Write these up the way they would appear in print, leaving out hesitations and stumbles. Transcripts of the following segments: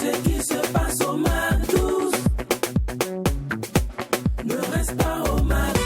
Ce qui se passe au McDo ne reste pas au McDo.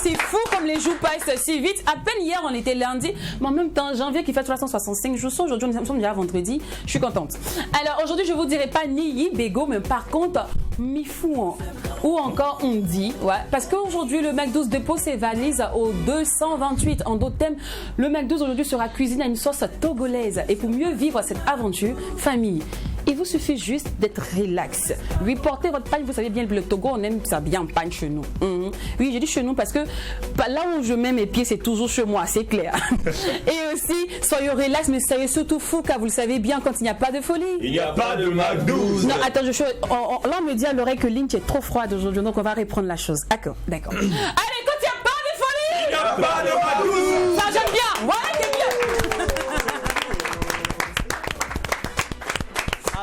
C'est fou comme les jours passent si vite. À peine hier on était lundi, mais en même temps janvier qui fait 365 jours. Aujourd'hui nous sommes déjà vendredi. Je suis contente. Alors aujourd'hui je vous dirai pas Niyi Bego, mais par contre Mifouan ou encore on dit, ouais, parce qu'aujourd'hui le McDo dépose ses valises au 228. En d'autres thèmes, le McDo aujourd'hui sera cuisiné à une sauce togolaise. Et pour mieux vivre cette aventure, famille, il vous suffit juste d'être relax. Oui, portez votre pagne, vous savez bien, le Togo, on aime ça bien pagne chez nous. Oui, j'ai dit chez nous parce que là où je mets mes pieds, c'est toujours chez moi, c'est clair. Et aussi, soyez relax, mais soyez surtout fou, car vous le savez bien, quand il n'y a pas de folie. Il n'y a pas de McDo. Non, attends, là on me dit à l'oreille que Lynn, tu es trop froide aujourd'hui, donc on va reprendre la chose. D'accord. Allez, quand il n'y a pas de folie, il n'y a pas de McDo. Ça, j'aime bien. Ouais, c'est bien.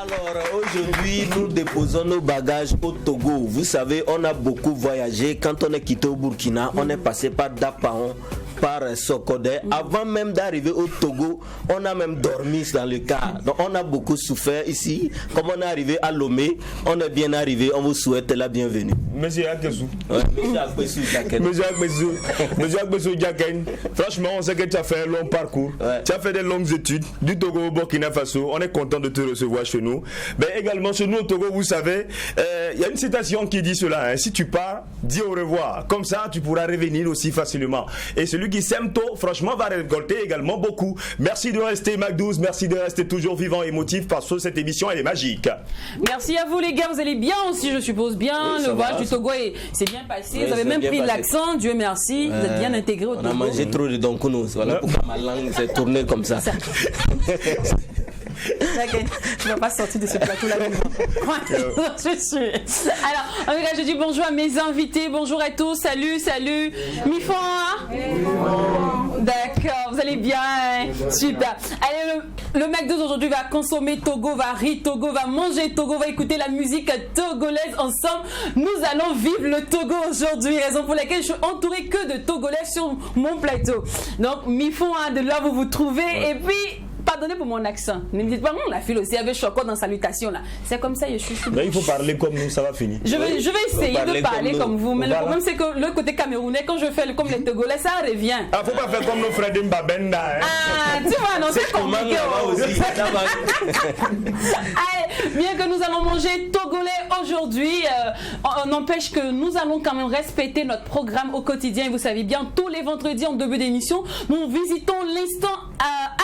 Alors aujourd'hui, nous déposons nos bagages au Togo. Vous savez, on a beaucoup voyagé. Quand on est quitté au Burkina, on est passé par Dapaon, par Sokodé. Avant même d'arriver au Togo, on a même dormi dans le car. Donc on a beaucoup souffert ici. Comme on est arrivé à Lomé, on est bien arrivé. On vous souhaite la bienvenue. Monsieur Akbessou. Monsieur Akbessou Diaken. Franchement, on sait que tu as fait un long parcours. Ouais. Tu as fait des longues études du Togo au Burkina Faso. On est content de te recevoir chez nous. Mais également chez nous au Togo, vous savez, il y a une citation qui dit cela. Si tu pars, dis au revoir. Comme ça, tu pourras revenir aussi facilement. Et celui qui sème tôt, franchement, va récolter également beaucoup. Merci de rester Mac12. Merci de rester toujours vivant et émotif parce que cette émission, elle est magique. Merci à vous les gars. Vous allez bien aussi, je suppose bien. Oui, le voyage du Togo s'est bien passé. Vous avez même pris l'accent. Dieu merci. Vous êtes bien intégré au Togo. On a mangé trop de donkounos. Voilà pourquoi ma langue s'est tournée comme ça. Je ne vais pas sortir de ce plateau-là. Je suis. Alors, je dis bonjour à mes invités. Bonjour à tous. Salut. Mifon, hein? D'accord, vous allez bien, hein? Super. Allez, le McDo aujourd'hui va consommer Togo, va rire Togo, va manger Togo, va écouter la musique togolaise ensemble. Nous allons vivre le Togo aujourd'hui, raison pour laquelle je suis entourée que de Togolais sur mon plateau. Donc, Mifon, hein, de là vous vous trouvez, ouais. Et puis... Pardonnez pour mon accent. Ne me dites pas, la fille aussi avait Choco dans salutation là. C'est comme ça, je suis. Mais il faut parler comme nous, ça va finir. Je vais essayer de parler comme vous. Mais le problème, c'est que le côté camerounais, quand je fais comme les Togolais, ça revient. Ah, faut pas faire comme nos frères d'Mbabenda. Hein. Ah, tu vois, non, c'est compliqué. Allez, bien que nous allons manger togolais aujourd'hui, on n'empêche que nous allons quand même respecter notre programme au quotidien. Et vous savez bien, tous les vendredis en début d'émission, nous visitons l'instant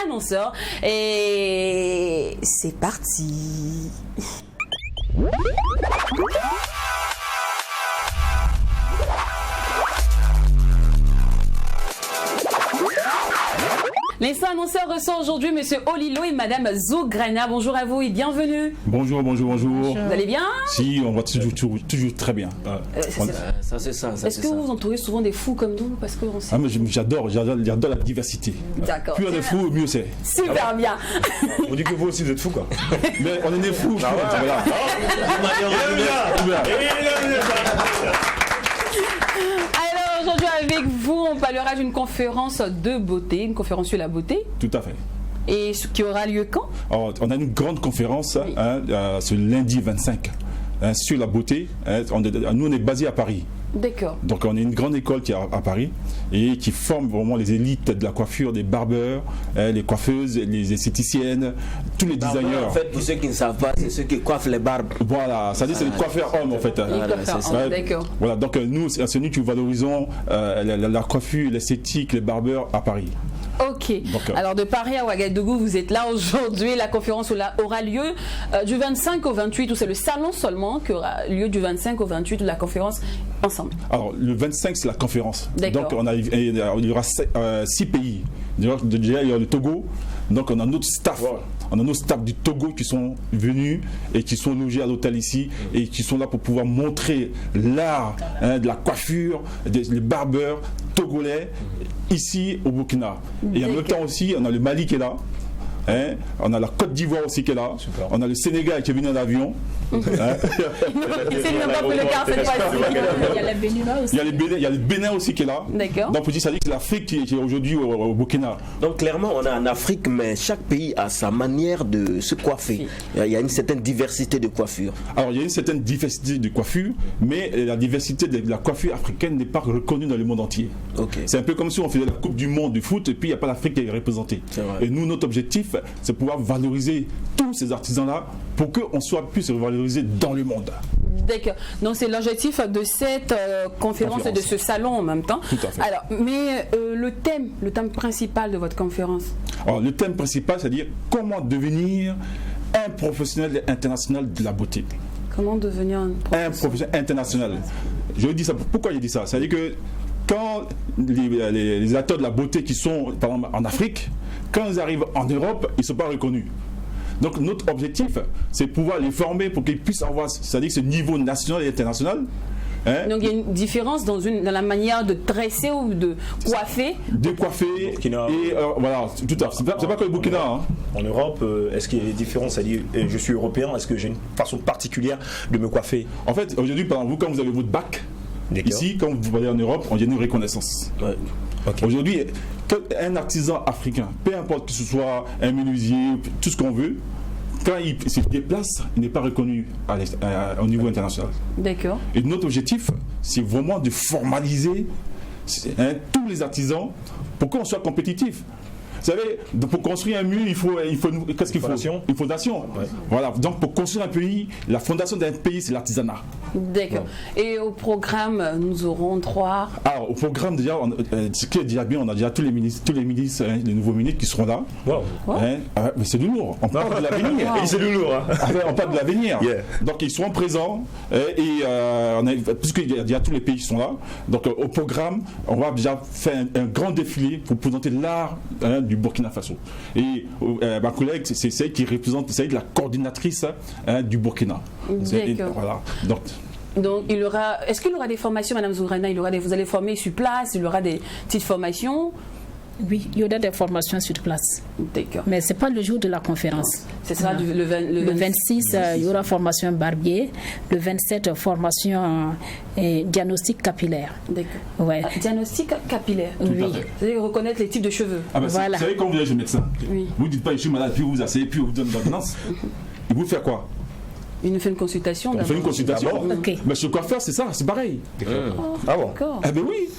annonceur. Et c'est parti. L'instant annonceur reçoit aujourd'hui Monsieur Olilo et Madame Zougrana. Bonjour à vous et bienvenue. Bonjour. Vous allez bien? Si, on va toujours très bien. Ça c'est ça. Est-ce que vous entourez souvent des fous comme nous? Parce que mais j'adore la diversité. D'accord. Plus on est fous, mieux c'est. Super bien. On dit que vous aussi vous êtes fous quoi. Mais on est des fous. Voilà. Aujourd'hui avec vous, on parlera d'une conférence de beauté, une conférence sur la beauté. Tout à fait. Et ce qui aura lieu quand? Alors, on a une grande conférence ce lundi 25 sur la beauté. Nous, on est basé à Paris. D'accord. Donc on est une grande école qui est à Paris et qui forme vraiment les élites de la coiffure, des barbeurs, les coiffeuses, les esthéticiennes, tous les designers. En fait, pour ceux qui ne savent pas, c'est ceux qui coiffent les barbes. Voilà, ça dit c'est les coiffeurs hommes en fait. D'accord. Voilà, donc nous, c'est nous qui valorisons la coiffure, l'esthétique, les barbeurs à Paris. Ok. Alors de Paris à Ouagadougou, vous êtes là aujourd'hui. La conférence aura lieu du 25 au 28, ou c'est le salon seulement qui aura lieu du 25 au 28 de la conférence ensemble. Alors le 25 c'est la conférence. Donc il y aura 6 pays. Déjà il y a le Togo. Donc on a notre staff on a nos staffs du Togo qui sont venus et qui sont logés à l'hôtel ici et qui sont là pour pouvoir montrer l'art de la coiffure, les barbeurs togolais ici au Burkina. Et en même temps aussi, on a le Mali qui est là. On a la Côte d'Ivoire aussi qui est là. Super. On a le Sénégal qui est venu en avion. C'est même pas pour le cas cette fois-ci. Il y a le Bénin aussi. Il y a le Bénin aussi qui est là. D'accord. Donc, ça dit que c'est l'Afrique qui est aujourd'hui au Burkina. Donc, clairement, on est en Afrique, mais chaque pays a sa manière de se coiffer. Il y a une certaine diversité de coiffure. Alors, il y a une certaine diversité de coiffure, mais la diversité de la coiffure africaine n'est pas reconnue dans le monde entier. Okay. C'est un peu comme si on faisait la Coupe du Monde du foot et puis il n'y a pas l'Afrique qui est représentée. Et nous, notre objectif, c'est pouvoir valoriser tous ces artisans-là pour qu'on puisse valoriser dans le monde. D'accord. Donc c'est l'objectif de cette conférence et de ce salon en même temps. Tout à fait. Alors, mais le thème principal de votre conférence? Alors, le thème principal, c'est-à-dire comment devenir un professionnel international de la beauté. Comment devenir un professionnel international. Je dis ça. Pourquoi je dis ça? C'est-à-dire que quand les acteurs de la beauté qui sont par exemple en Afrique, quand ils arrivent en Europe, ils ne sont pas reconnus. Donc notre objectif, c'est pouvoir les former pour qu'ils puissent avoir, c'est-à-dire ce niveau national et international. Donc il y a une différence dans la manière de dresser ou de coiffer. De coiffer et voilà, tout à fait. C'est pas que le Burkina. En Europe, est-ce qu'il y a des différences? C'est-à-dire, je suis européen, est-ce que j'ai une façon particulière de me coiffer? En fait, aujourd'hui, par exemple, vous, quand vous avez votre bac, ici, quand vous allez en Europe, on a une reconnaissance. Ouais. Okay. Aujourd'hui, un artisan africain, peu importe que ce soit un menuisier, tout ce qu'on veut, quand il se déplace, il n'est pas reconnu au niveau international. D'accord. Et notre objectif, c'est vraiment de formaliser tous les artisans pour qu'on soit compétitif. Vous savez, pour construire un mur, il faut qu'est-ce qu'il faut? Une fondation. Ouais. Voilà. Donc pour construire un pays, la fondation d'un pays, c'est l'artisanat. D'accord. Ouais. Et au programme, nous aurons 3. Alors au programme déjà, ce qui est déjà bien, on a déjà tous les ministres, les nouveaux ministres qui seront là. Wow. Mais c'est du lourd. On parle de l'avenir. Wow. C'est du lourd. On parle de l'avenir. Yeah. Donc ils seront présents puisqu'il y a déjà tous les pays qui sont là. Donc au programme, on va déjà faire un grand défilé pour présenter l'art du Burkina Faso. Et ma collègue, c'est celle qui représente, c'est la coordinatrice du Burkina. D'accord. Voilà. Donc il aura. Est-ce qu'il y aura des formations, Madame Zourana? Vous allez former sur place? Il y aura des petites formations? Oui, il y aura des formations sur place. D'accord. Mais ce n'est pas le jour de la conférence. C'est ça, le 26, il y aura formation barbier. Le 27, formation diagnostic capillaire. D'accord. Ouais. Diagnostic capillaire. Oui. C'est-à-dire reconnaître les types de cheveux. Voilà. Vous savez, quand vous allez chez le médecin, vous ne dites pas je suis malade, puis vous vous asseyez, puis vous donnez l'ordonnance. Il vous fait quoi? Il nous fait une consultation. On fait une consultation. Ah bon? Okay. Mais chez le coiffeur, c'est ça, c'est pareil. Ah bon? D'accord. Eh bien oui.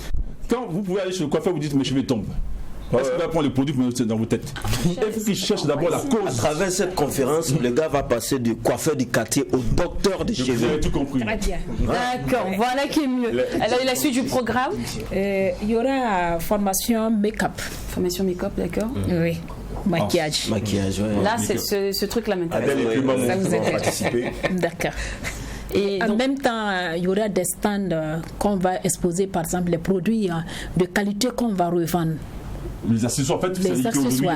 Quand vous pouvez aller chez le coiffeur, vous dites mes cheveux tombent. Est-ce qu'il va prendre le produit pour mettre dans vos têtes? Il faut qu'il cherche d'abord la cause. À travers cette conférence, le gars va passer du coiffeur du quartier au docteur des cheveux. Vous avez tout compris. Très bien. D'accord, voilà qui est mieux. Alors, la suite du programme? Il y aura formation make-up. Formation make-up, d'accord. Oui. Maquillage. Maquillage, ouais. Là, c'est ce truc-là maintenant. Adèle et Puma vont participer. D'accord. Et en même temps, il y aura des stands qu'on va exposer, par exemple, les produits de qualité qu'on va revendre. Les accessoires, en fait,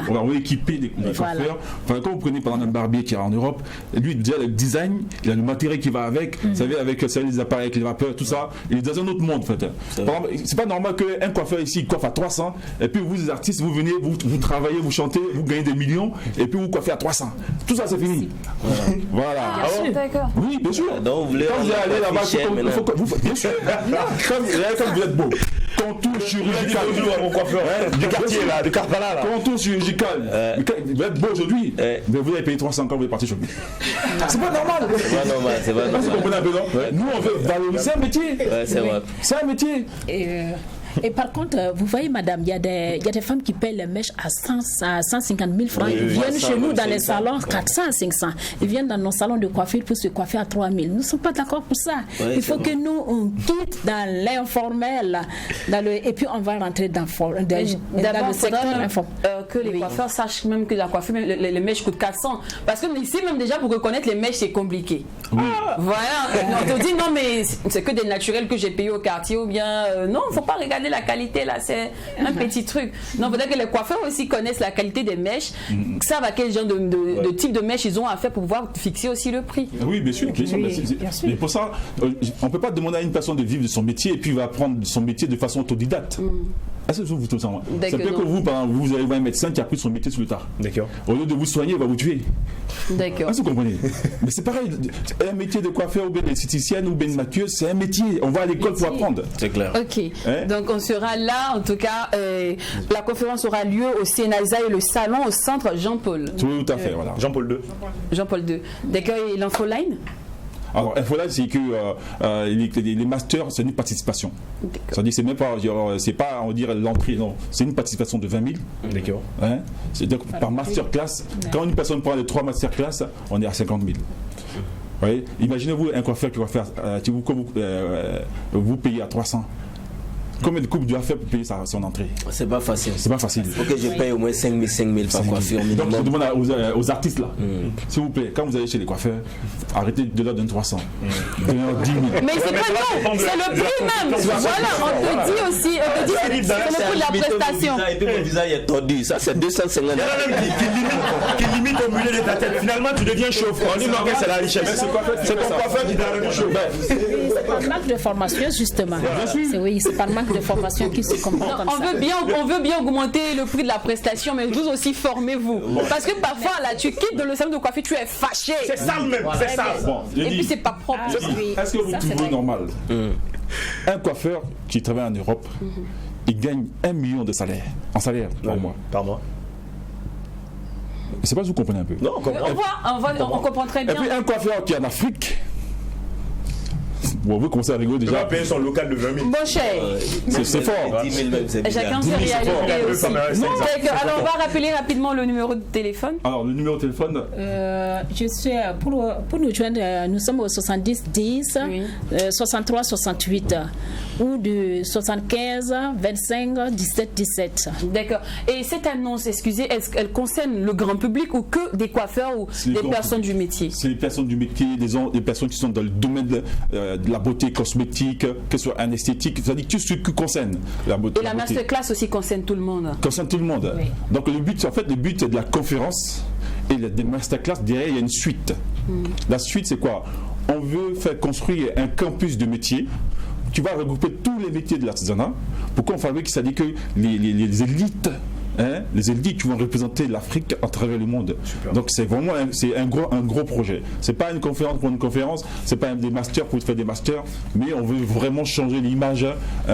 on va équiper les coiffeurs. Enfin, quand vous prenez par exemple un barbier qui est en Europe, lui, déjà le design, il a le matériel qui va avec, vous savez, avec les appareils, avec les vapeurs, tout ça, il est dans un autre monde, en fait. C'est pas normal qu'un coiffeur ici, il coiffe à 300, et puis vous, les artistes, vous venez, vous travaillez, vous chantez, vous gagnez des millions, et puis vous coiffez à 300. Tout ça, c'est fini. Voilà. D'accord. Oui, bien sûr. Donc, vous voulez quand vous allez là-bas, bien sûr. Quand vous êtes beau. Contour chirurgical mon coiffeur du quartier là, de Karpala là. Contour chirurgical. Vous êtes beau aujourd'hui, mais vous allez payer 300 quand vous allez partir chez vous. C'est pas normal. C'est pas normal. Vous comprenez un peu, non? Nous on veut valoriser. C'est un métier. C'est vrai. C'est un métier. Et par contre, vous voyez, madame, il y a des femmes qui payent les mèches à 150 000 francs. Ils viennent chez nous dans les salons 400 à 500. Ils viennent dans nos salons de coiffure pour se coiffer à 3 000. Nous ne sommes pas d'accord pour ça. Il faut que nous, on quitte dans l'informel. Et puis, on va rentrer dans le secteur informel. Que les coiffeurs sachent même que la coiffure, les mèches coûtent 400. Parce que ici, même déjà, pour reconnaître les mèches, c'est compliqué. Oui. Voilà. On te dit, non, mais c'est que des naturels que j'ai payés au quartier ou bien. Non, il ne faut pas regarder regardez la qualité là, c'est un petit truc. Non, peut-être que les coiffeurs aussi connaissent la qualité des mèches, savent à quel genre de type de mèche ils ont à faire pour pouvoir fixer aussi le prix. Oui, bien sûr. Mais pour ça, on ne peut pas demander à une personne de vivre de son métier et puis il va apprendre son métier de façon autodidacte. Est-ce que vous tout ça? C'est peut-être que vous, par exemple, vous allez voir un médecin qui a appris son métier sur le tard. D'accord. Au lieu de vous soigner, il va vous tuer. D'accord. Est-ce que vous comprenez? Mais c'est pareil, un métier de coiffeur ou bien d'esthéticienne ou bien de maquilleuse, c'est un métier. On va à l'école pour apprendre. C'est clair. Ok. Donc on sera là, en tout cas, la conférence aura lieu au CNASA et le salon au centre Jean-Paul. Tout à fait, voilà. Jean-Paul II. Jean-Paul II. D'accord, et l'infoline? Alors, Infoline, c'est que les masters, c'est une participation. C'est-à-dire, c'est même pas, c'est pas, on va dire, l'entrée, non. C'est une participation de 20 000. D'accord. Hein? C'est-à-dire que par masterclass, quand une personne prend les 3 masterclass, on est à 50 000. Oui? Imaginez-vous un coiffeur qui va faire, vous payez à 300. Combien de coupes doit faire pour payer son entrée? C'est pas facile. C'est pas facile. Il faut que je paye au moins 5 000 par coiffure minimum. Donc je demande aux artistes là, s'il vous plaît, quand vous allez chez les coiffeurs, arrêtez de leur donner 300. Donnez-leur 10 000. Mais c'est pas non, c'est le prix même. Voilà, on te dit aussi, c'est le prix de la prestation. Et puis mon visage est tordu, ça c'est 250. Il y en a même qui limite au milieu de ta tête. Finalement, tu deviens chauve. On dit non, c'est la richesse. C'est ton coiffeur qui t'a rendu chauve. C'est par manque de formation, justement. Oui, c'est par manque de formation qui se comprend comme ça. On veut bien augmenter le prix de la prestation, mais vous aussi formez-vous. Parce que parfois, là, tu quittes le salon de coiffure, tu es fâché. C'est ça même, c'est ça. Bon, Et puis, c'est pas propre. Est-ce que vous trouvez normal? Un coiffeur qui travaille en Europe, il gagne 1 million de salaire, en salaire par mois. Par mois. Je ne sais pas si vous comprenez un peu. Non, on comprend. On comprend très bien. Et puis un coiffeur qui est en Afrique, bon, vous commencez à rigoler Il déjà. va payer son local de 20 000. Bon cher, C'est fort. 10 000 même, c'est bizarre. chacun ses réalités aussi. Alors, on va rappeler rapidement le numéro de téléphone. Alors, le numéro de téléphone? Je suis pour nous joindre, nous sommes au 70 10 63 68 ou de 75 25 17 17. D'accord. Et cette annonce, excusez, est-ce qu'elle concerne le grand public ou que des coiffeurs ou des personnes du métier? C'est les personnes du métier, des personnes qui sont dans le domaine de la beauté cosmétique, que ce soit un esthétique, c'est-à-dire tout ce qui concerne la beauté. Et la masterclass aussi concerne tout le monde. Concerne tout le monde. Oui. Donc le but de la conférence et des masterclass, derrière il y a une suite. La suite c'est quoi? On veut faire construire un campus de métiers qui va regrouper tous les métiers de l'artisanat. Pourquoi on fabrique? C'est-à-dire que les élites, les élites qui vont représenter l'Afrique à travers le monde. Super. Donc c'est vraiment un gros projet. C'est pas une conférence pour une conférence, c'est pas des masters pour faire des masters, mais on veut vraiment changer l'image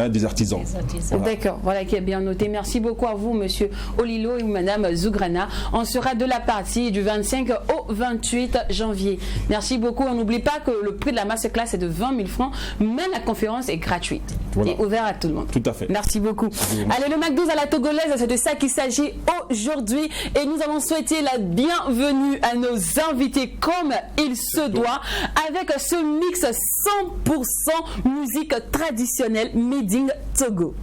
des artisans. Voilà. D'accord, voilà qui est bien noté. Merci beaucoup à vous, monsieur Olilo et madame Zougrana. On sera de la partie du 25 au 28 janvier. Merci beaucoup. On n'oublie pas que le prix de la masterclass est de 20 000 francs, mais la conférence est gratuite et ouverte à tout le monde. Tout à fait. Merci beaucoup. Allez, le McDo à la togolaise, c'est de ça qu'il s'agit aujourd'hui et nous allons souhaiter la bienvenue à nos invités comme il se doit avec ce mix 100% musique traditionnelle made in Togo.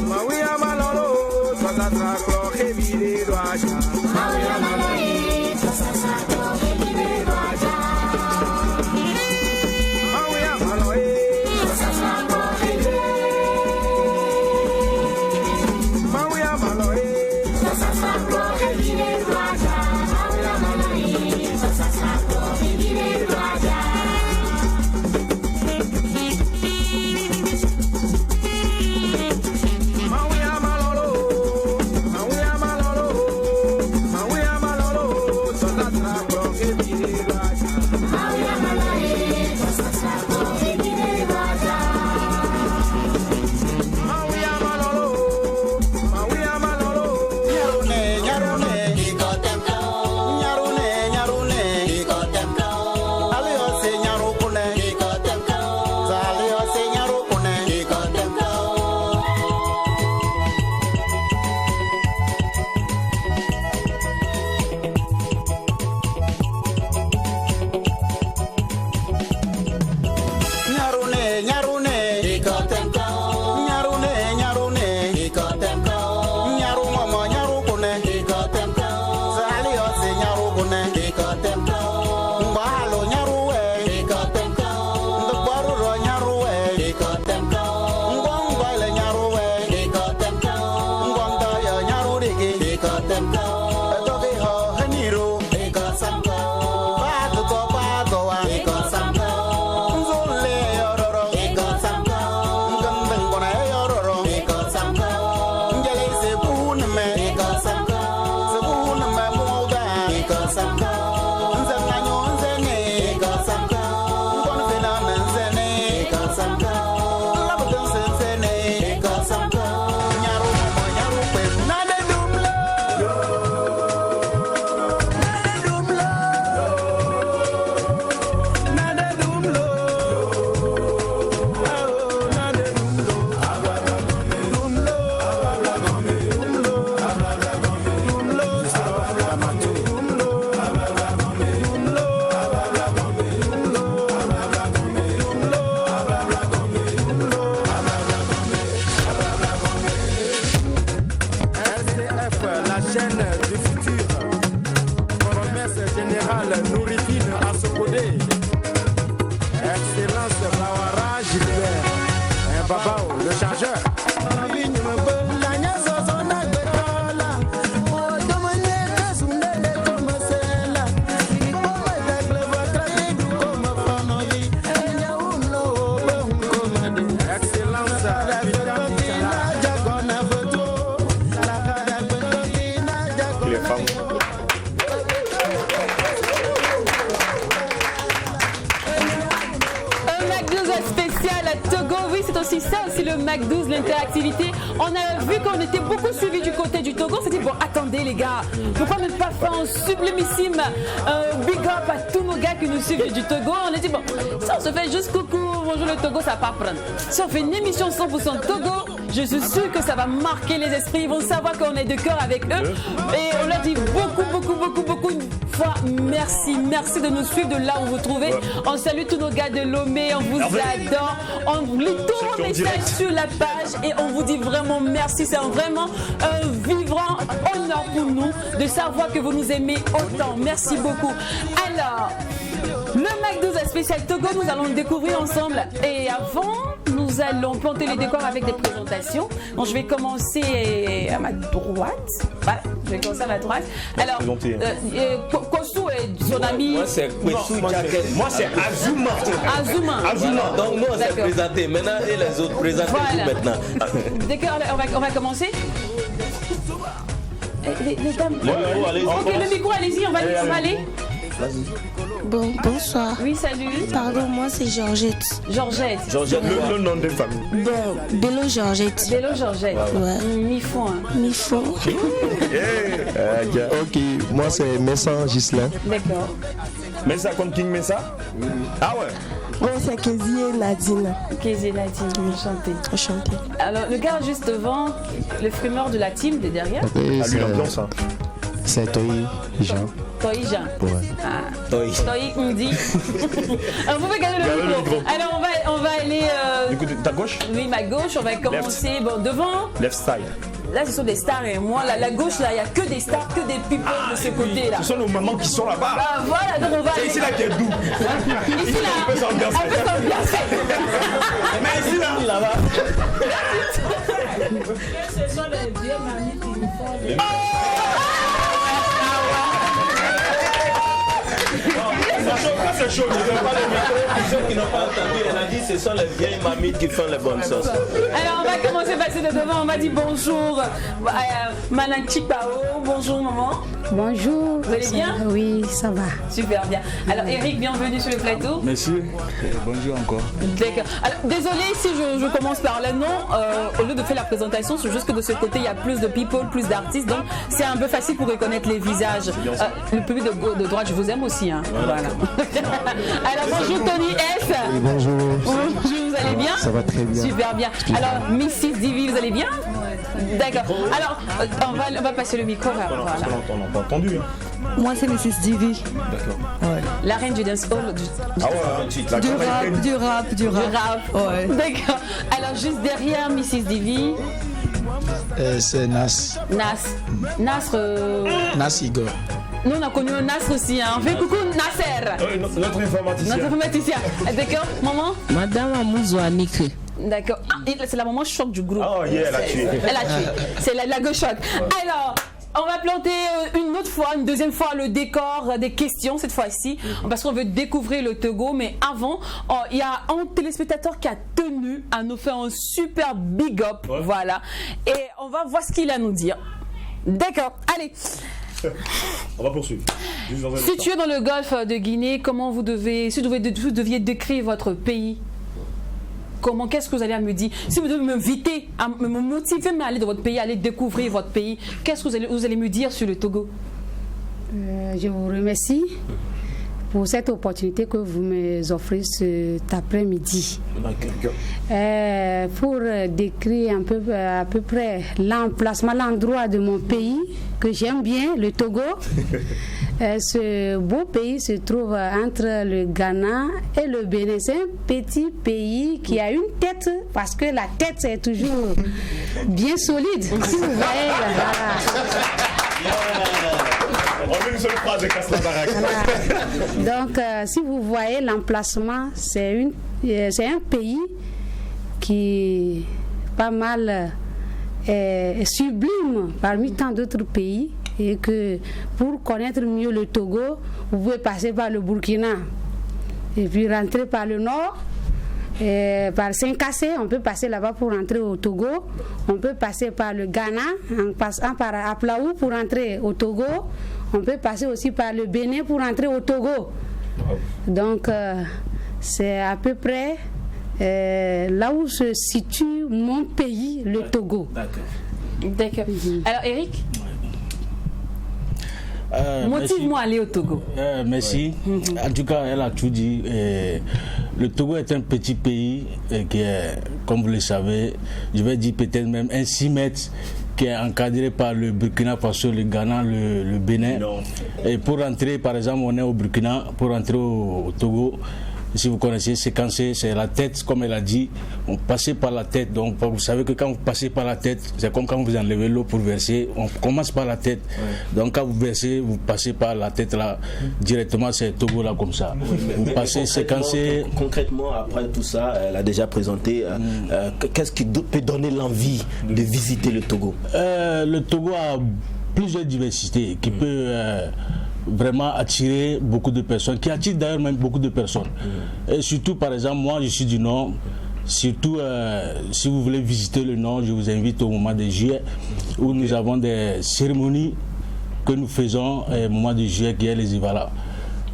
Mawi amalolo, C'est le Mac12, l'interactivité. On a vu qu'on était beaucoup suivis du côté du Togo. On s'est dit, bon, attendez les gars, pourquoi ne pas faire un sublimissime big up à tous nos gars qui nous suivent du Togo. On a dit, bon, si on se fait juste coucou, bonjour le Togo, ça va pas prendre. Si on fait une émission 100% Togo, je suis sûr que ça va marquer les esprits. Ils vont savoir qu'on est de cœur avec eux. Et on leur dit beaucoup fois merci. Merci de nous suivre de là où vous trouvez. On salue tous nos gars de Lomé, on vous adore. On lit tous vos messages sur la page et on vous dit vraiment merci. C'est vraiment un vivant honneur pour nous de savoir que vous nous aimez autant. Merci beaucoup. Alors, le Mac12 spécial Togo, nous allons le découvrir ensemble. Et avant, nous allons planter les décors avec des présentations. Donc, je vais commencer à ma droite. Voilà, je vais commencer à ma droite. Alors, Kosu est son ami. Moi, c'est Kosu Jacket. Moi, c'est Azuma. Azuma. Donc, nous, on s'est présenté. Maintenant, et les autres, présentez-vous maintenant. D'accord, on va commencer. Les dames. Ok, le micro, allez-y, on va aller. Bon, bonsoir. Oui, salut. Pardon, moi c'est Georgette. Georgette. Le nom de famille. Bon, Bello Georgette. Bello Georgette. Ouais. Mi-fond. Mi-fond. Ok, moi c'est Messan Gislain. D'accord. Messa comme King Messa. Ah ouais. Bon, c'est Kézié Nadine. Kézié Nadine, enchantée. Enchantée. Alors, le gars juste devant, le frimeur de la team de derrière. Ah, lui l'ambiance, hein. C'est Toyi Jean. Toyi Jean. Ouais. Ah. Toyi Undi. Alors, vous pouvez gagner le micro. Alors, on va aller. Du côté de ta gauche. Oui, ma gauche, on va commencer. Bon, devant. Left side. Là, ce sont des stars et moi, la gauche, là, il n'y a que des stars, que des people de ce côté-là. Ce sont nos mamans qui sont là-bas. Ah, voilà, donc on va. C'est ici là qui est doux. Ici là, on peut s'ambiancer. On peut s'ambiancer. Mais ici là-bas. Ce sont les vieux mamies qui nous font C'est chaud, je ne veux pas le micro. Pour ceux qui n'ont pas entendu, elle a dit ce sont les vieilles mamies qui font les bonnes sauces. Alors on va commencer par passer de devant, on va dire bonjour Mananchi Pao, bonjour maman. Bonjour. Vous allez bien? Oui, ça va. Super bien. Alors Eric, bienvenue sur le plateau. Merci. Bonjour encore. D'accord. Alors désolé si je commence par le nom, au lieu de faire la présentation, c'est juste que de ce côté il y a plus de people, plus d'artistes, donc c'est un peu facile pour reconnaître les visages. Le public de droite, je vous aime aussi. Hein. Voilà. Alors bonjour Tony S. Oui, bonjour. Bonjour, vous allez bien? Ça va très bien. Super bien. Alors Mrs. Divi, vous allez bien? D'accord. Alors on va passer le micro. Voilà. On n'a pas entendu. Hein. Moi, c'est Mrs. Divi. D'accord. Ouais. La reine du dancehall. Du rap. Ouais. D'accord. Alors, juste derrière Mrs. Divi, C'est Nas. Nas Igor. Nous, on a connu un Nasr aussi. Hein. On fait coucou Nasser. Notre informaticien. Notre informaticien. D'accord, maman? Madame Amouzouanik. D'accord. Ah, c'est la maman choc du groupe. Oh, yeah, elle a tué. Elle a tué. C'est la go choc. Alors, on va planter une deuxième fois le décor des questions cette fois-ci, parce qu'on veut découvrir le Togo. Mais avant, il y a un téléspectateur qui a tenu à nous faire un super big up. Ouais. Voilà. Et on va voir ce qu'il a à nous dire. D'accord. Allez. On va poursuivre. Situé dans le golfe de Guinée, comment vous deviez décrire votre pays? Comment, qu'est-ce que vous allez me dire? Si vous devez m'inviter, à me motiver à aller dans votre pays, à aller découvrir votre pays, qu'est-ce que vous allez me dire sur le Togo? Je vous remercie pour cette opportunité que vous m'offrez cet après-midi. Pour décrire à peu près l'emplacement, l'endroit de mon pays que j'aime bien, le Togo. Ce beau pays se trouve entre le Ghana et le Bénin. C'est un petit pays qui a une tête, parce que la tête est toujours bien solide. Si vous voyez, On met une seule phrase de casse la baraque. Donc, si vous voyez l'emplacement, c'est un pays qui est pas mal sublime parmi tant d'autres pays. Et que pour connaître mieux le Togo, vous pouvez passer par le Burkina et puis rentrer par le nord, par Saint-Cassé, on peut passer là-bas pour rentrer au Togo. On peut passer par le Ghana en passant par Aplaou pour rentrer au Togo. On peut passer aussi par le Bénin pour rentrer au Togo. Donc c'est à peu près là où se situe mon pays, le Togo. D'accord. Alors Eric, motive-moi à aller au Togo. Merci. En tout cas, elle a tout dit. Le Togo est un petit pays qui est, comme vous le savez, je vais dire peut-être même un 6 mètres, qui est encadré par le Burkina Faso, le Ghana, le Bénin. Et pour rentrer, par exemple, on est au Burkina, pour rentrer au Togo, si vous connaissez, c'est la tête, comme elle a dit, on passait par la tête. Donc vous savez que quand vous passez par la tête, c'est comme quand vous enlevez l'eau pour verser, on commence par la tête. Ouais. Donc quand vous versez, vous passez par la tête là, directement c'est Togo là comme ça. Vous passez, séquencez. Concrètement, après tout ça, elle a déjà présenté, qu'est-ce qui peut donner l'envie de visiter le Togo? Le Togo a plusieurs diversités qui peut vraiment attirer beaucoup de personnes, qui attire d'ailleurs même beaucoup de personnes. Et surtout, par exemple, moi je suis du Nord, surtout si vous voulez visiter le Nord, je vous invite au mois de juillet où nous avons des cérémonies que nous faisons au mois de juillet qui est les Ivala.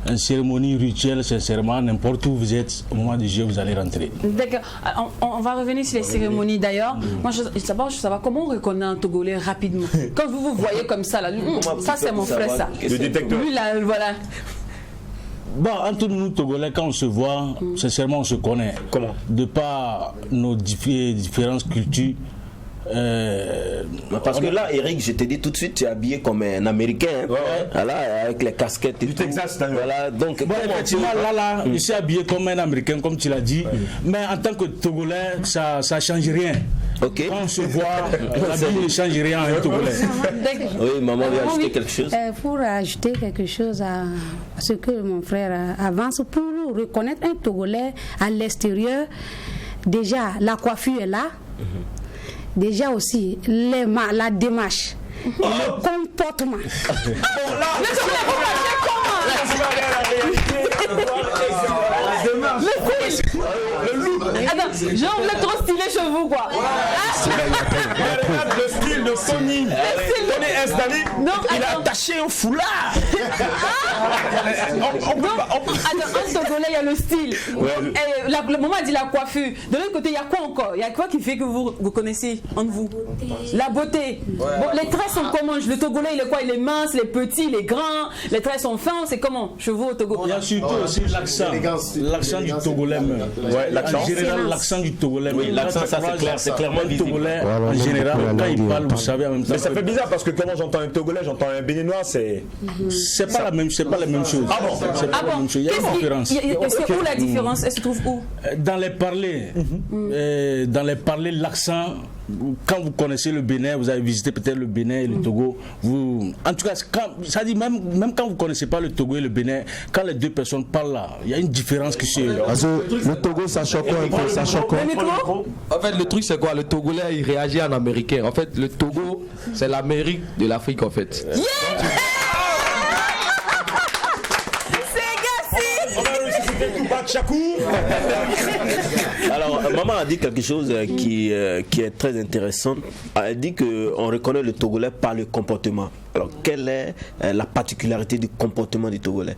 Une cérémonie rituelle, sincèrement, n'importe où vous êtes, au moment du jeu, vous allez rentrer. D'accord. On va revenir sur les cérémonies d'ailleurs. Moi, je veux savoir comment on reconnaît un Togolais rapidement. Quand vous voyez comme ça, là, ça c'est mon frère, ça. Le détecteur. Lui, là, voilà. Bon, entre nous, Togolais, quand on se voit, sincèrement, on se connaît. Comment? De par nos différentes cultures. Parce que là, Eric, je te dis tout de suite, tu es habillé comme un Américain, hein, voilà, avec les casquettes et du tout. Texas, voilà, donc bon, effectivement, là, je suis habillé comme un Américain, comme tu l'as dit, mais en tant que Togolais, ça ne change rien. Okay. Quand on se voit, l'habit ne change rien à un Togolais. Oui, maman veut ajouter quelque chose. Pour ajouter quelque chose à ce que mon frère avance, pour reconnaître un Togolais à l'extérieur, déjà, la coiffure est là. Déjà aussi, la démarche, le comportement. Attends, genre vous êtes trop stylé chez vous quoi. Regarde le style de Sony. Sony installé. Il a attaché un foulard. Attends, un Togolais, il y a le style. Le moment a dit la coiffure. De l'autre côté, il y a quoi encore? Il y a quoi qui fait que vous connaissez entre vous? La beauté. Bon, les traits sont comment? Le Togolais, il est quoi? Il est mince, il est petit, il est grand. Les traits sont fins. C'est comment chez vous au Togo? Il y a surtout aussi l'accent. L'accent du Togolais. Ouais, l'accent. l'accent du Togolais. Oui, l'accent, ça c'est clairement le Togolais en général, quand il parle, vous savez en même temps. Mais ça fait bizarre parce que quand j'entends un Togolais, j'entends un Béninois, c'est pas la même chose. Ah bon? C'est pas la même chose. Il y a une différence. Où la différence? Elle se trouve où? Dans les parlers, l'accent. Quand vous connaissez le Bénin, vous avez visité peut-être le Bénin et le Togo. En tout cas, ça dit même quand vous connaissez pas le Togo et le Bénin, quand les deux personnes parlent là, il y a une différence qui se. Le Togo, ça choque un peu, ça choque. En fait, le truc c'est quoi? Le Togolais il réagit en américain. En fait, le Togo, c'est l'Amérique de l'Afrique en fait. Alors, maman a dit quelque chose qui est très intéressant. Elle dit qu'on reconnaît le Togolais par le comportement. Alors, quelle est la particularité du comportement du Togolais?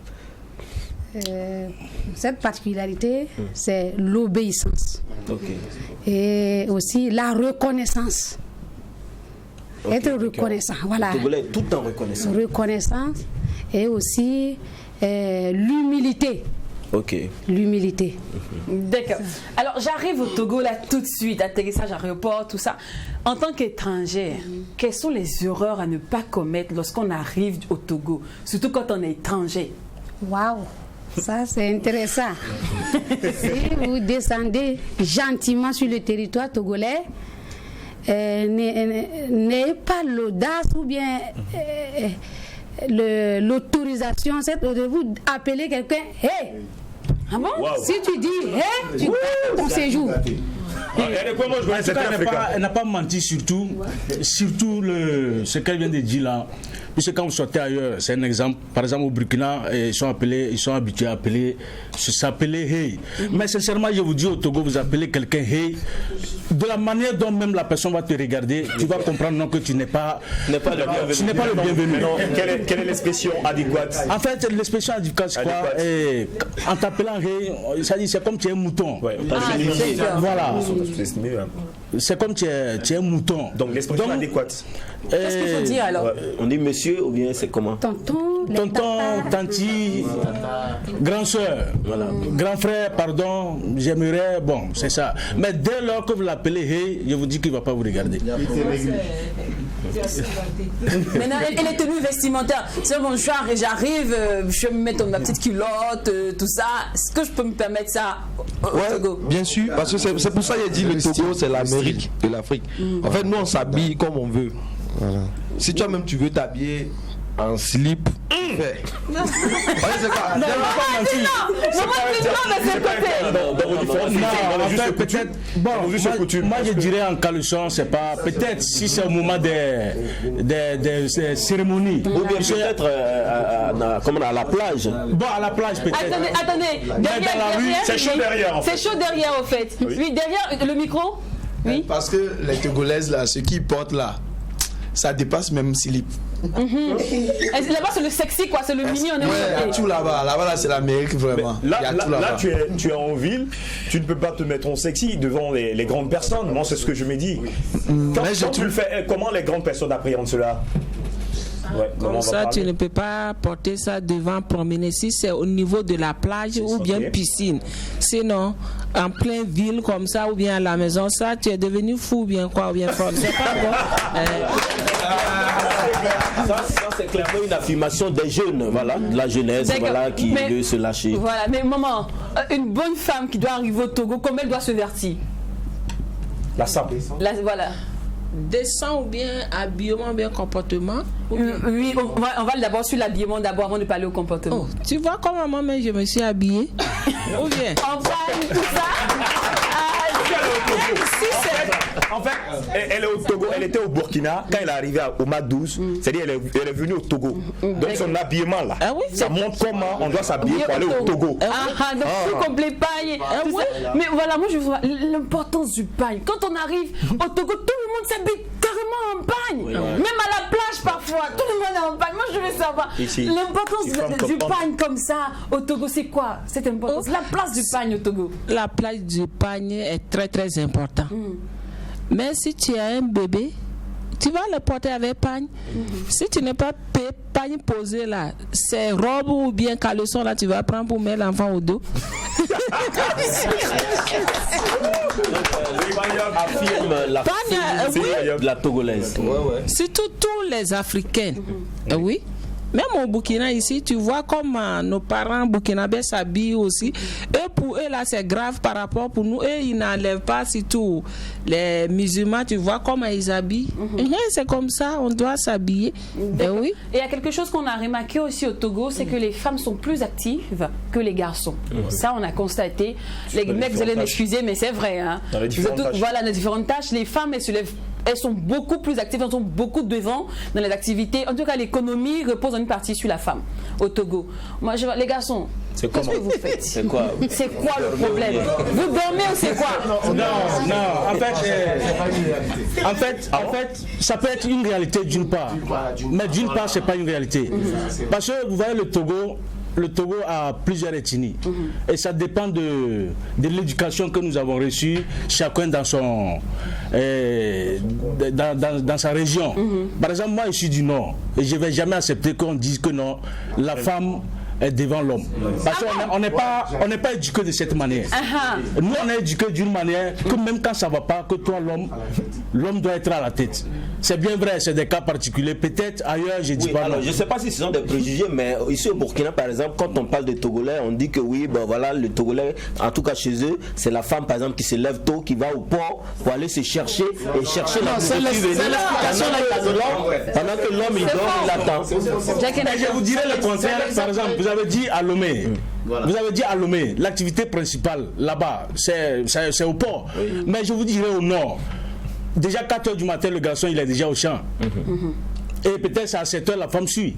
Cette particularité, c'est l'obéissance. Okay. Et aussi la reconnaissance. Okay, être reconnaissant, voilà. Le Togolais est tout en reconnaissant. Reconnaissance et aussi l'humilité. Ok. L'humilité. D'accord. Alors j'arrive au Togo là tout de suite, atterrissage à aéroport, tout ça. En tant qu'étranger, quelles sont les erreurs à ne pas commettre lorsqu'on arrive au Togo, surtout quand on est étranger? Waouh, ça c'est intéressant. Si vous descendez gentiment sur le territoire togolais, n'ayez pas l'audace ou bien l'autorisation de vous appeler quelqu'un. Hey! Ah bon? Wow. Si tu dis hey, tu perds ton séjour. Elle n'a pas menti surtout ce qu'elle vient de dire là. Puisque quand vous sortez ailleurs, c'est un exemple. Par exemple au Burkina, ils sont habitués à s'appeler hey. Mais sincèrement, je vous dis au Togo, vous appelez quelqu'un hey, de la manière dont même la personne va te regarder, tu vas comprendre non, que tu n'es pas le bienvenu. Non, quelle est l'expression adéquate? En fait, l'expression adéquate, c'est quoi? En t'appelant hey, ça dit c'est comme tu es un mouton. Ouais, voilà. C'est comme tu es un mouton. Donc l'expression adéquate. Qu'est-ce qu'il faut dire alors? On dit monsieur ou bien c'est comment? Tonton, tanti, grand soeur, voilà. Grand frère, pardon, j'aimerais, bon, c'est ça. Mais dès lors que vous l'appelez hey, je vous dis qu'il ne va pas vous regarder. Maintenant, et les tenues vestimentaires, c'est bon, j'arrive, je vais me mettre ma petite culotte, tout ça. Est-ce que je peux me permettre ça au Togo? Bien sûr, parce que c'est pour ça qu'il a dit le Togo, c'est l'Amérique de l'Afrique. En fait, nous, on s'habille comme on veut. Voilà. Si toi-même tu veux t'habiller en slip, fais. Moi je dirais en caleçon, c'est pas. Peut-être si c'est au moment des cérémonies. Ou bien peut-être à la plage. Bon, à la plage peut-être. Attendez, derrière, c'est chaud derrière. C'est chaud derrière au fait. Oui, derrière le micro. Oui. Parce que les Togolaises là, ce qu'ils portent là, ça dépasse même slip. Là-bas c'est le sexy quoi, c'est le mignon. Ouais, il y a tout là-bas. Là-bas c'est l'Amérique vraiment. Là tu es en ville, tu ne peux pas te mettre en sexy devant les grandes personnes. Moi c'est ce que je me dis. Quand tu le fais, comment les grandes personnes appréhendent cela? Ouais, comme ça, tu ne peux pas porter ça devant promener si c'est au niveau de la plage ou bien piscine. Sinon, en pleine ville comme ça ou bien à la maison, ça, tu es devenu fou ou bien quoi ou bien fort. C'est pas bon. Ça c'est clairement une affirmation des jeunes, voilà, de la jeunesse, voilà, qui veut se lâcher. Voilà, mais maman, une bonne femme qui doit arriver au Togo, comment elle doit se vertir? La simple. Voilà. Descend ou bien habillement ou bien comportement ou bien... Oui, on va d'abord sur l'habillement d'abord avant de parler au comportement. Oh, tu vois comment moi-même je me suis habillée ou bien en parle tout ça. En fait, elle est au Togo, elle était au Burkina quand elle est arrivée au MAC 12, c'est-à-dire elle est venue au Togo. Donc son habillement là, ça montre comment on doit s'habiller pour aller au Togo. Donc tout complet paille. Mais voilà, moi je vois l'importance du pagne. Quand on arrive au Togo, tout le monde s'habille carrément en pagne. Même à la plage parfois, tout le monde est en pagne. Moi je veux savoir l'importance du pagne comme ça au Togo, c'est quoi cette importance? La place du pagne au Togo. La place du pagne est très très importante. Mais si tu as un bébé, tu vas le porter avec pagne. Si tu n'es pas pagne posé là, c'est robe ou bien caleçon là, tu vas prendre pour mettre l'enfant au dos. affirme la fille de la Togolaise. Surtout tous les Africains. Oui. Même au Burkina ici, tu vois comme nos parents burkinabés s'habillent aussi. Et pour eux là, c'est grave par rapport pour nous. Eux, ils n'enlèvent pas, surtout les musulmans, tu vois comment ils habillent. C'est comme ça, on doit s'habiller. Oui. Et il y a quelque chose qu'on a remarqué aussi au Togo, c'est que les femmes sont plus actives que les garçons. Ça, on a constaté. Les mecs, vous allez m'excuser, mais c'est vrai. Hein. Voilà, les différentes tâches, les femmes, elles sont beaucoup plus actives, elles sont beaucoup devant dans les activités. En tout cas, l'économie repose en une partie sur la femme au Togo. Moi, les garçons, qu'est-ce que vous faites? C'est quoi le problème? Vous dormez ou c'est quoi? Non. En fait, ça peut être une réalité d'une part. Mais d'une part, c'est pas une réalité. Parce que vous voyez, le Togo a plusieurs ethnies et ça dépend de l'éducation que nous avons reçue, chacun dans son dans sa région. Par exemple, moi je suis du Nord et je ne vais jamais accepter qu'on dise que non, la femme est devant l'homme. Parce qu'on n'est pas éduqué de cette manière. Nous on est éduqué d'une manière que même quand ça ne va pas, que toi l'homme doit être à la tête. C'est bien vrai, c'est des cas particuliers. Peut-être ailleurs, je dis pas. Alors, je ne sais pas si ce sont des préjugés, mais ici au Burkina, par exemple, quand on parle de Togolais, on dit que oui, ben voilà, le Togolais, en tout cas chez eux, c'est la femme, par exemple, qui se lève tôt, qui va au port pour aller se chercher et chercher la pendant que l'homme il dort, il attend. Je vous dirais le contraire. Par exemple, vous avez dit à Lomé. Vous avez dit à Lomé, l'activité principale là-bas, c'est au port. Mais je vous dirais au nord. Déjà 4h du matin, le garçon il est déjà au champ. Et peut-être à 7h, la femme suit.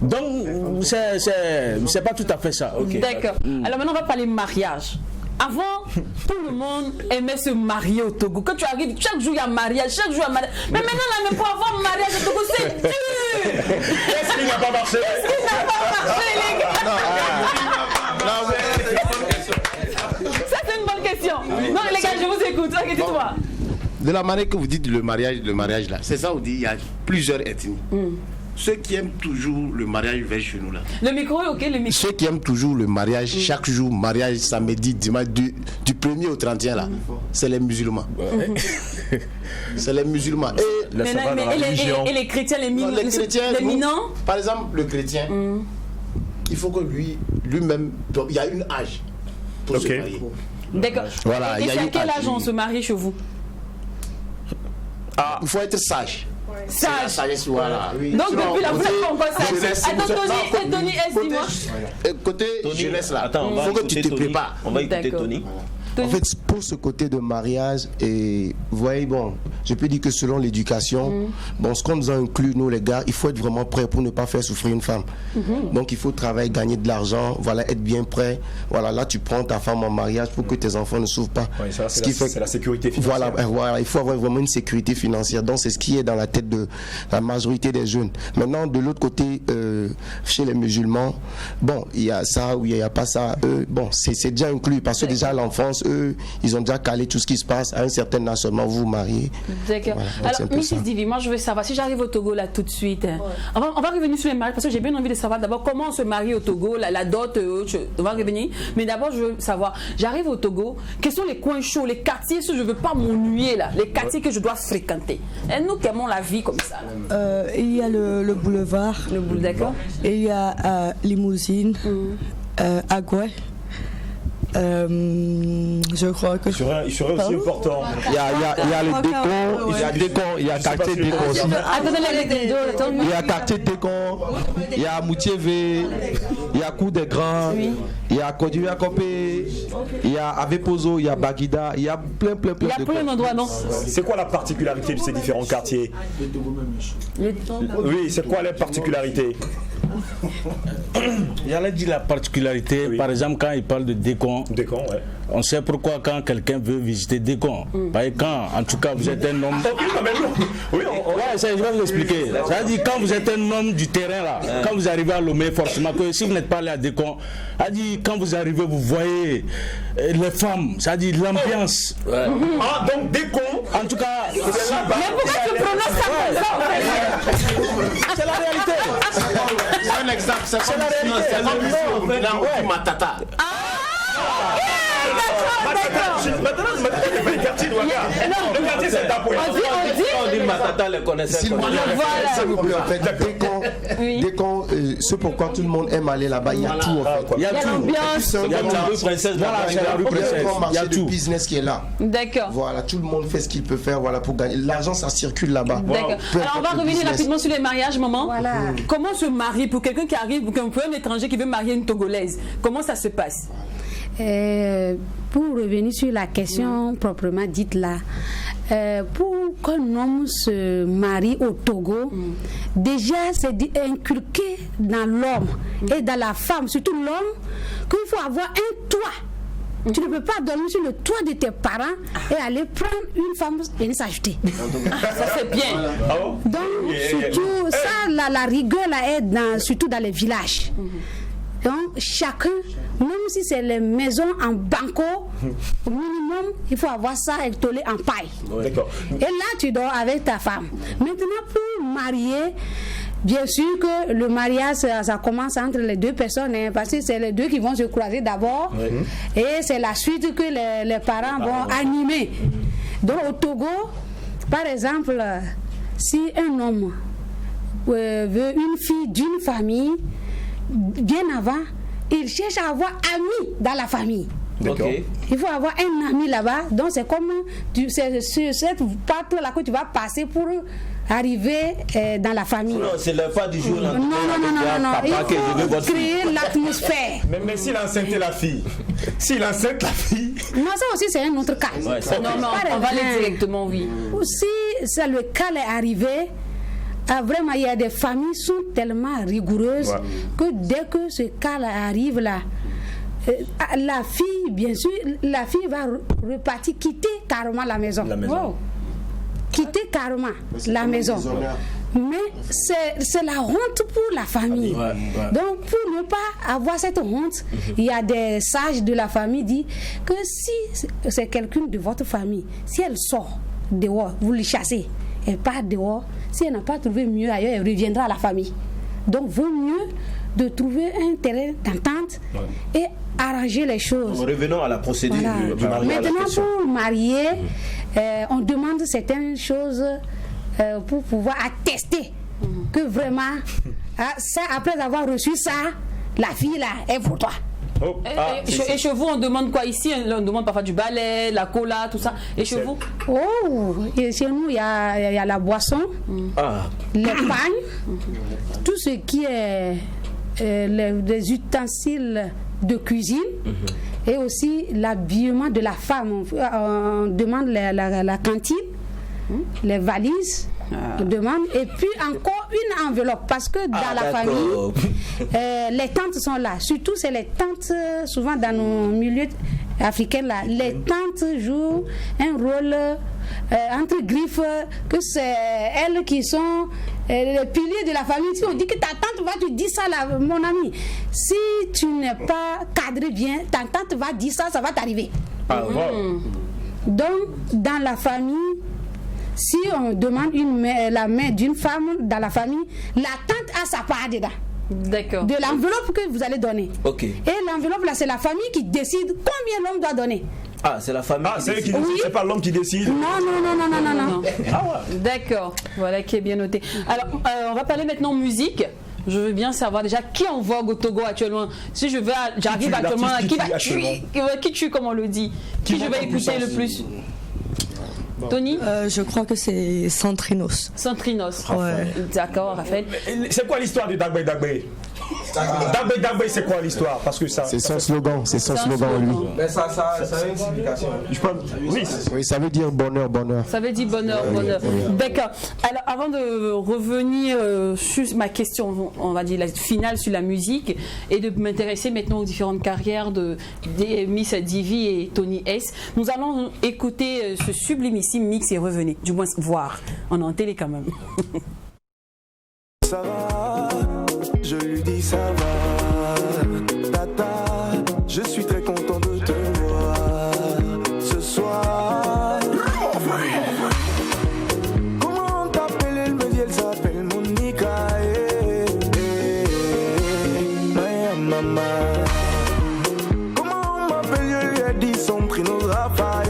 Donc, c'est pas tout à fait ça. D'accord. Alors maintenant, on va parler mariage. Avant, tout le monde aimait se marier au Togo. Quand tu arrives, chaque jour il y a mariage, chaque jour il y a mariage. Mais maintenant, là, même pour avoir un mariage au Togo, c'est dur. Qu'est-ce qui n'a pas marché? Les gars? Ça, c'est une bonne question. Non, les gars, je vous écoute. Ok, dites-moi. De la manière que vous dites le mariage là, c'est ça, on dit il y a plusieurs ethnies. Ceux qui aiment toujours le mariage vers chez nous là. Le micro est ok, le micro. Ceux qui aiment toujours le mariage, chaque jour, mariage, samedi, dimanche, du 1er au 31 là, c'est les musulmans. C'est les musulmans. Et les chrétiens, les chrétiens, minants. Par exemple, le chrétien, il faut que lui-même, il y a une âge pour se marier. D'accord. Voilà, et c'est à quel âge on se marie chez vous? Il faut être sage. Sage. Sagesse, voilà. Oui. Donc depuis là, vous n'êtes pas encore sage. Attends, Tony, dis-moi. Côté jeunesse là, il faut que tu te prépares. On va écouter Tony. En fait, pour ce côté de mariage, et vous voyez, bon, je peux dire que selon l'éducation, bon, ce qu'on nous a inclus, nous les gars, il faut être vraiment prêt pour ne pas faire souffrir une femme. Donc il faut travailler, gagner de l'argent, voilà, être bien prêt. Voilà, là tu prends ta femme en mariage pour que tes enfants ne souffrent pas. Oui, ça, c'est la sécurité financière. Voilà, il faut avoir vraiment une sécurité financière. Donc c'est ce qui est dans la tête de la majorité des jeunes. Maintenant, de l'autre côté, chez les musulmans, bon, il y a ça ou il n'y a pas ça. Bon, c'est déjà inclus parce que déjà à l'enfance, eux, ils ont déjà calé tout ce qui se passe. À un certain âge seulement, vous vous mariez. D'accord. Voilà, alors, Mrs. Divi, moi je veux savoir, si j'arrive au Togo là tout de suite, on va revenir sur les mariages parce que j'ai bien envie de savoir d'abord comment on se marie au Togo, la dot, on va revenir. Mais d'abord, je veux savoir, j'arrive au Togo, quels sont les coins chauds, les quartiers, si je ne veux pas m'ennuyer là, les quartiers que je dois fréquenter. Et nous, comment la vie comme ça il y a le boulevard. Le boulevard, d'accord. Et il y a Limousine, Agoué. Je crois que il serait aussi important. Il y a le Décon, il y a quartier Décon aussi. Il y a quartier Décon, il y a Moutiévé, il y a Cour des Grands, il y a Kodivia Kopé, il y a Avepozo, il y a Baguida, il y a plein de Il y a plein d'endroits, non? C'est quoi la particularité de ces différents quartiers? Oui, c'est quoi les particularités? J'allais dire la particularité, par exemple quand il parle de Décon, ouais. On sait pourquoi quand quelqu'un veut visiter Décon. Parce que quand, en tout cas, vous êtes un homme... je vais vous expliquer. Ça veut dire quand vous êtes un homme du terrain là, quand vous arrivez à Lomé, forcément, que si vous n'êtes pas allé à Décon, ça veut dire quand vous arrivez, vous voyez les femmes, ça veut dire l'ambiance. Ah, donc Décon, en tout cas... Mais pourquoi tu prononces ça? C'est la réalité. C'est un exemple, c'est la réalité. Matata. Matata Le quartier, c'est ta poésie. On dit Matata les connaissait. S'il vous plaît, en fait, dès qu'on ce pourquoi tout le monde aime aller là-bas, il y a tout en fait. Il y a l'ambiance, il y a la rue Princesse, il y a la rue Princesse. Il y a tout business qui est là. D'accord. Voilà, tout le monde fait ce qu'il peut faire voilà, pour gagner. L'argent, ça circule là-bas. D'accord. Alors, on va revenir rapidement sur les mariages, maman. Voilà. Comment se marier pour quelqu'un qui arrive, pour un étranger qui veut marier une Togolaise? Comment ça se passe? Pour revenir sur la question proprement dite là, pour qu'un homme se marie au Togo, déjà c'est inculqué dans l'homme et dans la femme, surtout l'homme, qu'il faut avoir un toit. Tu ne peux pas dormir sur le toit de tes parents et aller prendre une femme et venir s'ajouter. Ça c'est bien. Donc surtout ça, la rigueur là est surtout dans les villages. Donc chacun, même si c'est les maisons en banco, au minimum, il faut avoir ça étolé en paille. D'accord. Et là, tu dors avec ta femme. Maintenant, pour marier, bien sûr que le mariage, ça commence entre les deux personnes, hein, parce que c'est les deux qui vont se croiser d'abord. Et c'est la suite que les parents vont animer. Donc au Togo, par exemple, si un homme veut une fille d'une famille, bien avant, il cherche à avoir amis dans la famille. Okay. Il faut avoir un ami là-bas. Donc c'est comme c'est sur cette porte-là que tu vas passer pour arriver dans la famille. Non, c'est le pas du jour. Non. Il faut créer l'atmosphère. Mais s'il enceinte la fille, Non, ça aussi c'est un autre cas. Ouais, on va aller directement, oui. Si c'est le cas est arrivé, vraiment, il y a des familles qui sont tellement rigoureuses que dès que ce cas arrive là, la fille, bien sûr, la fille va repartir, quitter carrément la maison. Wow. Quitter carrément la maison. Mais c'est la honte pour la famille. Donc, pour ne pas avoir cette honte, il y a des sages de la famille qui disent que si c'est quelqu'un de votre famille, si elle sort dehors, vous le chassez, elle part dehors. Si elle n'a pas trouvé mieux ailleurs, elle reviendra à la famille. Donc, vaut mieux de trouver un terrain d'entente et arranger les choses. Revenons à la procédure du mariage. Maintenant, pour marier, on demande certaines choses pour pouvoir attester que vraiment, ça, après avoir reçu ça, la fille là est pour toi. Et chez vous, on demande quoi ici? On demande parfois du balai, la cola, tout ça. Et chez vous? Et chez nous, il y a la boisson, les pagnes, tout ce qui est les ustensiles de cuisine et aussi l'habillement de la femme. On demande la cantine, les valises. On demande, et puis encore une enveloppe parce que dans la famille les tantes sont là, surtout c'est les tantes souvent dans nos milieux africains là, les tantes jouent un rôle entre griffes, que c'est elles qui sont les piliers de la famille. Si on dit que ta tante va te dire ça là, mon ami, si tu n'es pas cadré bien, ta tante va dire ça, ça va t'arriver. Donc dans la famille, si on demande la main d'une femme dans la famille, la tante a sa part dedans. D'accord. De l'enveloppe que vous allez donner. Et l'enveloppe là, c'est la famille qui décide combien l'homme doit donner. C'est la famille. C'est elle qui décide, c'est pas l'homme qui décide. Non. D'accord. Voilà qui est bien noté. Alors, on va parler maintenant musique. Je veux bien savoir déjà qui est en vogue au Togo actuellement. Si j'arrive actuellement, qui tue, comme on le dit. Qui je vais écouter le plus? Tony? Je crois que c'est Centrinos. D'accord, Raphaël. C'est quoi l'histoire de Dagbe Dagbe? Dagbe, c'est quoi l'histoire? Parce que ça. C'est son slogan, lui. Mais ça a une signification. Oui, ça veut dire bonheur. Ça veut dire bonheur. D'accord. Alors, avant de revenir sur ma question, on va dire la finale sur la musique, et de m'intéresser maintenant aux différentes carrières des Miss Divi et Tony S, nous allons écouter ce sublimissime mix et revenir, du moins voir. On est en télé quand même. Ça va, je lui dis ça va, tata, je suis très content de te voir ce soir. Comment t'appelles? Elle me dit elle s'appelle Monica. Maman. Comment on m'appelle? Je lui ai dit son prénom Raphaël.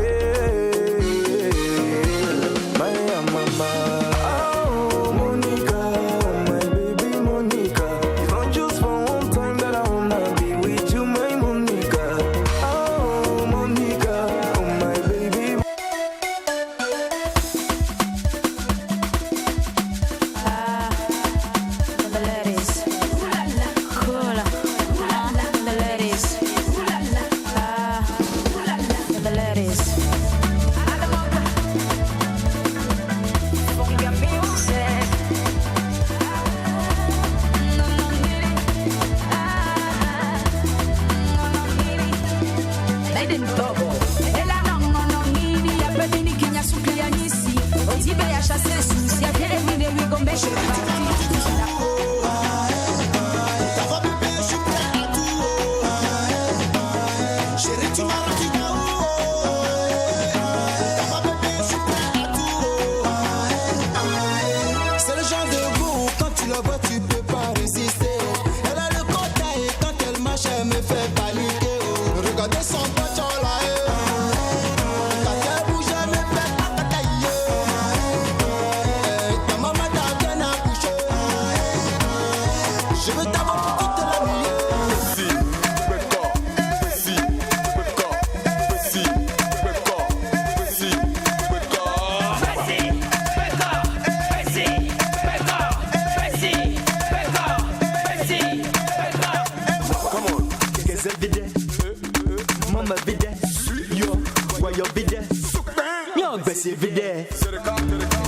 c'est vide.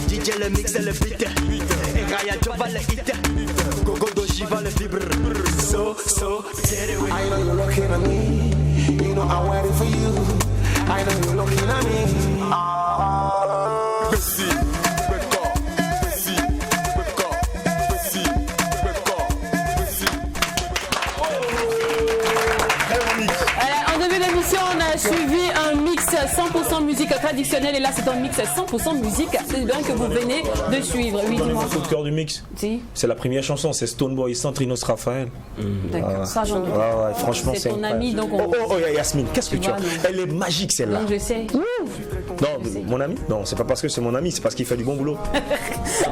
DJ le mix et le beat. Et Raya Jova le hit. Gogo Doshi va le vibre. So, get it with. I know you're looking at me. You know I'm waiting for you. I know you're looking at me. En début d'émission, on a suivi un mix 100% musique traditionnelle et là c'est un mix 100% musique. C'est bien que vous venez de suivre. Oui, dis-moi. Le coup de cœur du mix. Si. C'est la première chanson, c'est Stoneboy sans Trinos Raphaël. D'accord, ça j'en doute. Ouais, franchement, c'est ton ami donc on... Oh, Yasmine, qu'est-ce que tu as? Elle est magique celle-là. Donc je sais. Non, mon ami? Non, c'est pas parce que c'est mon ami, c'est parce qu'il fait du bon boulot.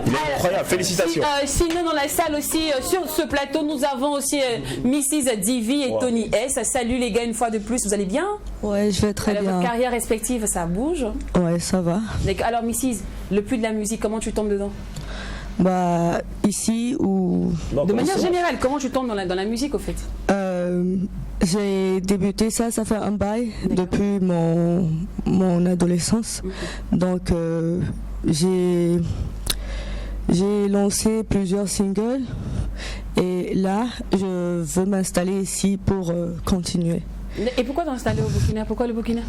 Il est incroyable, félicitations. Sinon dans la salle aussi, sur ce plateau, nous avons aussi Mrs. Divi et Tony S. Salut les gars une fois de plus, vous allez bien? Ouais, je vais très bien. Votre carrière respective, ça bouge? Ouais, ça va. Alors Mrs., le plus de la musique, comment tu tombes dedans? Bah, ici ou... De manière générale, comment tu tombes dans la musique au fait? J'ai débuté ça fait un bail depuis mon adolescence. Donc j'ai lancé plusieurs singles et là je veux m'installer ici pour continuer. Et pourquoi t'installer au Burkina? Pourquoi le Burkina?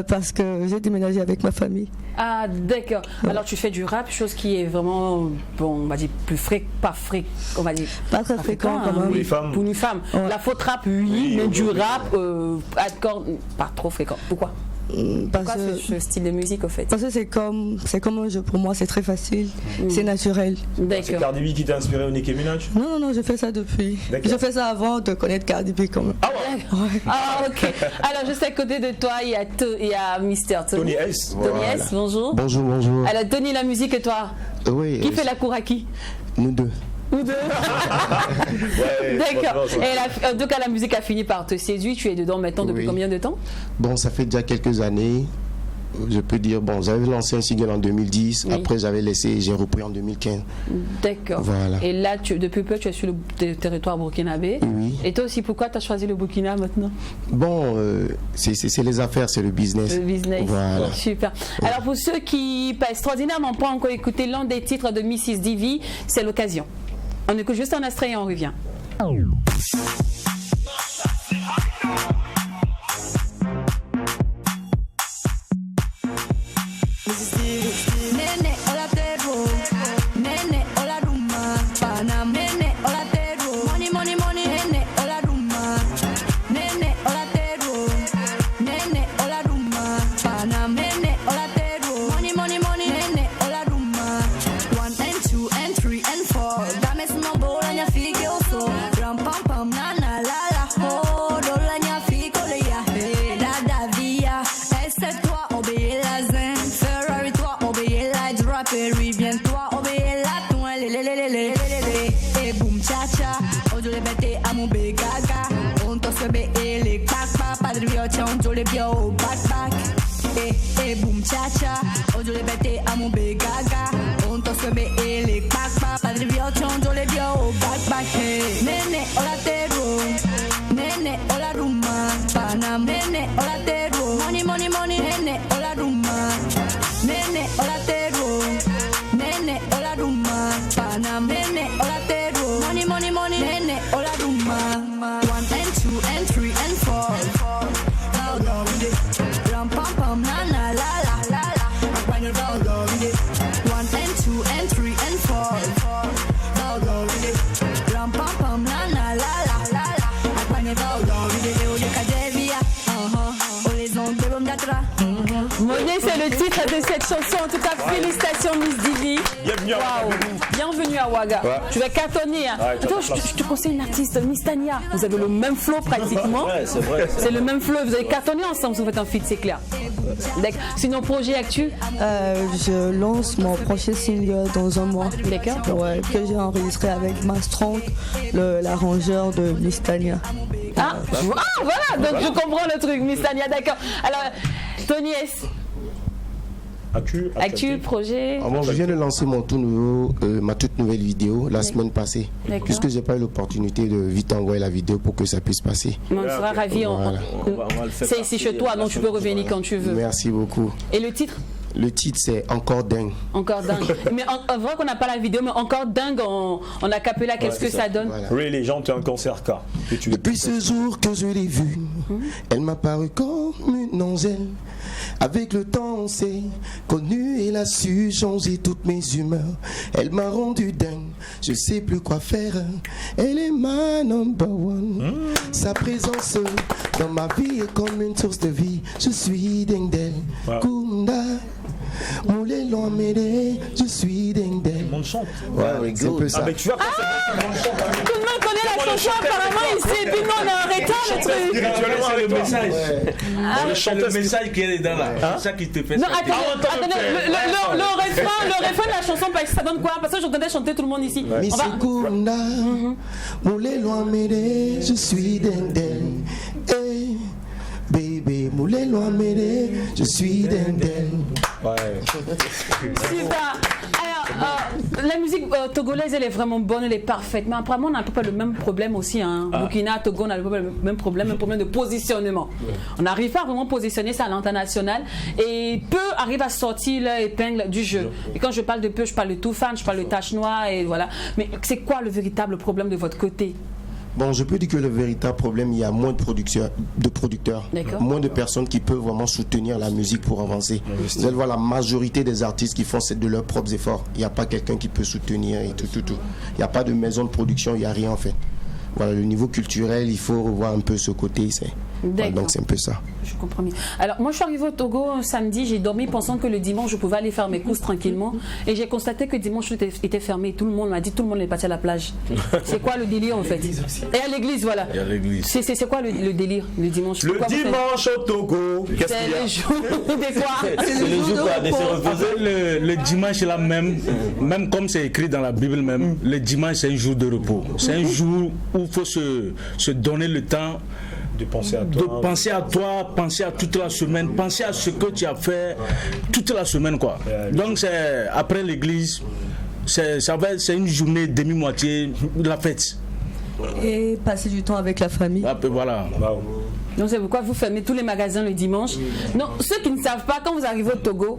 Parce que j'ai déménagé avec ma famille. Ah d'accord. Ouais. Alors tu fais du rap, chose qui est vraiment, bon, on va dire plus pas très fréquent quand même. Pour les femmes. Pour une femme. Ouais. La faute rap, oui, mais du rap, hardcore, pas trop fréquent. Pourquoi ce style de musique au fait? Parce que c'est comme un jeu pour moi, c'est très facile, c'est naturel. C'est Cardi B qui t'a inspiré au Nicki Minaj? Non, je fais ça depuis. Je fais ça avant de connaître Cardi B quand même. Ah ouais? Ah ok. Alors juste à côté de toi, il y a Mr. Tony S. Tony S, bonjour. Bonjour. Alors Tony, la musique et toi? Oui. Qui fait la cour à qui? Nous deux. Ou deux. D'accord. Et en tout cas, la musique a fini par te séduire. Tu es dedans maintenant depuis combien de temps? Bon, ça fait déjà quelques années. Je peux dire, bon, j'avais lancé un single en 2010. Oui. Après, j'avais laissé, j'ai repris en 2015. D'accord. Voilà. Et là, depuis peu, tu es sur le territoire burkinabé. Oui. Et toi aussi, pourquoi tu as choisi le Burkina maintenant? Bon, c'est les affaires, c'est le business. Le business. Voilà. Super. Alors, pour ceux qui pas extraordinairement pas encore écouté l'un des titres de Mrs. Divi, c'est l'occasion. On écoute juste un extrait et on revient. C'est le titre de cette chanson. En tout cas, félicitations Miss Divi. Bienvenue à Ouaga. Ouais. Tu vas cartonner. Hein. Ouais, attends, je te conseille une artiste, Miss Tania. Vous avez le même flow pratiquement. Ouais, c'est vrai. C'est le même flow. Vous avez cartonné ensemble si vous faites un feat, c'est clair. Sinon, projet actuel? Je lance mon prochain single dans un mois. D'accord. Ouais, que j'ai enregistré avec Mastronk, l'arrangeur de Miss Tania. Ah, voilà. Donc je comprends le truc, Miss Tania. D'accord. Alors, Tony S. Actu, projet. Bon, je viens de lancer ma toute nouvelle vidéo la semaine passée. Puisque j'ai pas eu l'opportunité de vite envoyer la vidéo pour que ça puisse passer. On sera ravis. C'est ici chez toi, donc tu peux revenir quand tu veux. Merci beaucoup. Et le titre? Le titre c'est Encore dingue. Encore dingue. Mais en vrai qu'on n'a pas la vidéo, mais encore dingue en acapella, qu'est-ce que ça donne? Voilà. Oui, les gens, tu as un concert car. Depuis ce jour que je l'ai vue, elle m'a paru comme une angèle. Avec le temps on s'est connu, elle a su changer toutes mes humeurs. Elle m'a rendu dingue, je sais plus quoi faire. Elle est ma number one. Sa présence dans ma vie est comme une source de vie. Je suis dingue d'elle. Kunda, moulé loin m'aider, je suis dingue d'elle. Tout le monde chante. Ouais, c'est un peu ça. Tout le monde connaît la chanson apparemment ici, puis nous on a arrêté le truc. Spirituellement avec le message. C'est le message qui est dedans là. C'est ça qui te fait. Non, attendez, le refrain de la chanson, ça donne quoi? Parce que j'entendais chanter tout le monde ici. Miss Kunda, moulé loin m'aider, je suis dingue d'elle. Hey, baby, moulé loin m'aider, je suis dingue d'elle. Super. Alors, la musique togolaise, elle est vraiment bonne, elle est parfaite. Mais apparemment, on n'a pas le même problème aussi. Burkina, Togo, on a le même problème de positionnement. On n'arrive pas à vraiment positionner ça à l'international. Et peu arrive à sortir l'épingle du jeu. Et quand je parle de peu, je parle de Toufan, je parle de Tache Noire, et voilà. Mais c'est quoi le véritable problème de votre côté? Bon, je peux dire que le véritable problème, il y a moins de producteurs, moins de personnes qui peuvent vraiment soutenir la musique pour avancer. Vous allez voir la majorité des artistes qui font c'est de leurs propres efforts. Il n'y a pas quelqu'un qui peut soutenir et tout. Il n'y a pas de maison de production, il n'y a rien en fait. Voilà, le niveau culturel, il faut revoir un peu ce côté. Voilà, donc c'est un peu ça. Je comprends bien. Alors moi je suis arrivée au Togo samedi, j'ai dormi pensant que le dimanche je pouvais aller faire mes courses tranquillement et j'ai constaté que dimanche tout était fermé. Tout le monde m'a dit, tout le monde est parti à la plage. C'est quoi le délire en fait? Et à l'église, voilà. C'est quoi le délire le dimanche? Le dimanche au Togo, qu'est-ce qu'il y a? C'est les jours des fois. C'est le jour de repos. Le dimanche là même comme c'est écrit dans la Bible même, le dimanche c'est un jour de repos. C'est un jour où il faut se donner le temps de penser à toi, penser à toute la semaine, penser à ce que tu as fait toute la semaine quoi. Donc c'est après l'église, c'est une journée demi-moitié de la fête. Et passer du temps avec la famille. Voilà. Donc c'est pourquoi vous fermez tous les magasins le dimanche. Non, ceux qui ne savent pas, quand vous arrivez au Togo,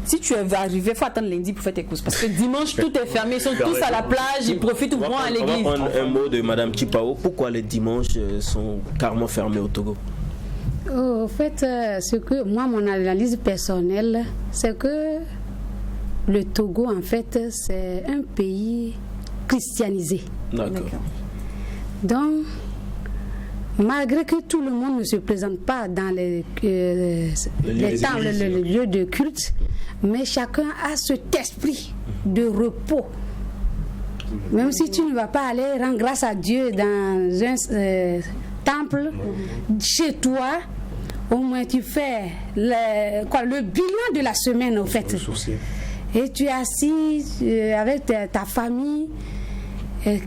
si tu es arrivé, il faut attendre lundi pour faire tes courses. Parce que dimanche, tout est fermé. Ils sont tous à la plage, ils profitent ou vont à l'église. On va prendre un mot de Madame Chipao. Pourquoi les dimanches sont carrément fermés au Togo? En fait, ce que moi, mon analyse personnelle, c'est que le Togo, en fait, c'est un pays christianisé. D'accord. Donc, malgré que tout le monde ne se présente pas dans les lieux de culte, mais chacun a cet esprit de repos. Même si tu ne vas pas aller rendre grâce à Dieu dans un temple, chez toi, au moins tu fais le bilan de la semaine, au fait. Et tu es assis avec ta famille.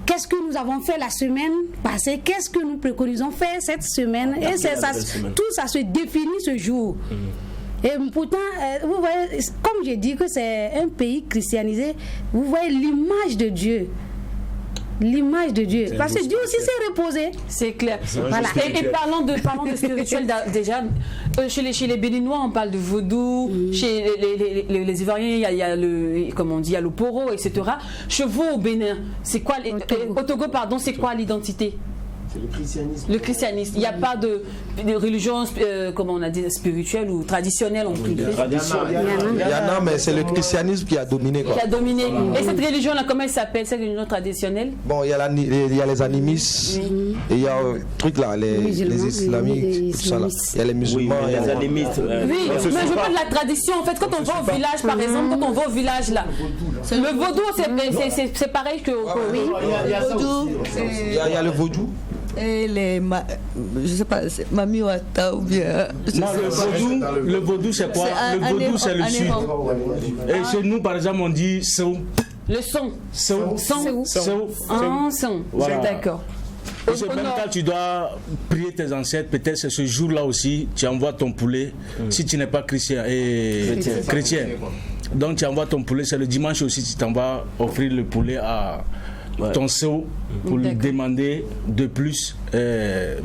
Qu'est-ce que nous avons fait la semaine passée? Qu'est-ce que nous préconisons faire cette semaine? Et tout ça se définit ce jour. Et pourtant, vous voyez, comme j'ai dit que c'est un pays christianisé, vous voyez l'image de Dieu. L'image de Dieu. Parce que Dieu aussi s'est reposé. C'est clair. Voilà. Et parlons de spirituel déjà. Chez les Béninois, on parle de vaudou. Chez les Ivoiriens, il y a le poro, etc. Chez vous au Bénin, c'est quoi au Togo, pardon, c'est quoi l'identité? C'est le christianisme. Le christianisme. Il n'y a pas de religion, comment on a dit, spirituelle ou traditionnelle en privé. Il y en a, mais c'est le christianisme qui a dominé. Quoi. Qui a dominé. Et cette religion-là, comment elle s'appelle, cette religion traditionnelle? Bon, il y a les animistes, et il y a truc là, les islamiques, tout ça là. Il y a les musulmans, il y a les animistes. Oui, mais je parle de la tradition. En fait, quand on va au village, par exemple, quand on va au village là, le vaudou, c'est pareil que. Il y a le vaudou. Et je sais pas, Mami Wata ou bien. Non, le vaudou c'est quoi? Le vaudou c'est le sud. Et chez nous par exemple on dit son. Le son. Son. Voilà. D'accord. Parce que même quand tu dois prier tes ancêtres, peut-être c'est ce jour-là aussi, tu envoies ton poulet, si tu n'es pas chrétien. Donc tu envoies ton poulet, c'est le dimanche aussi, tu t'en vas offrir le poulet à ton saut pour lui demander de plus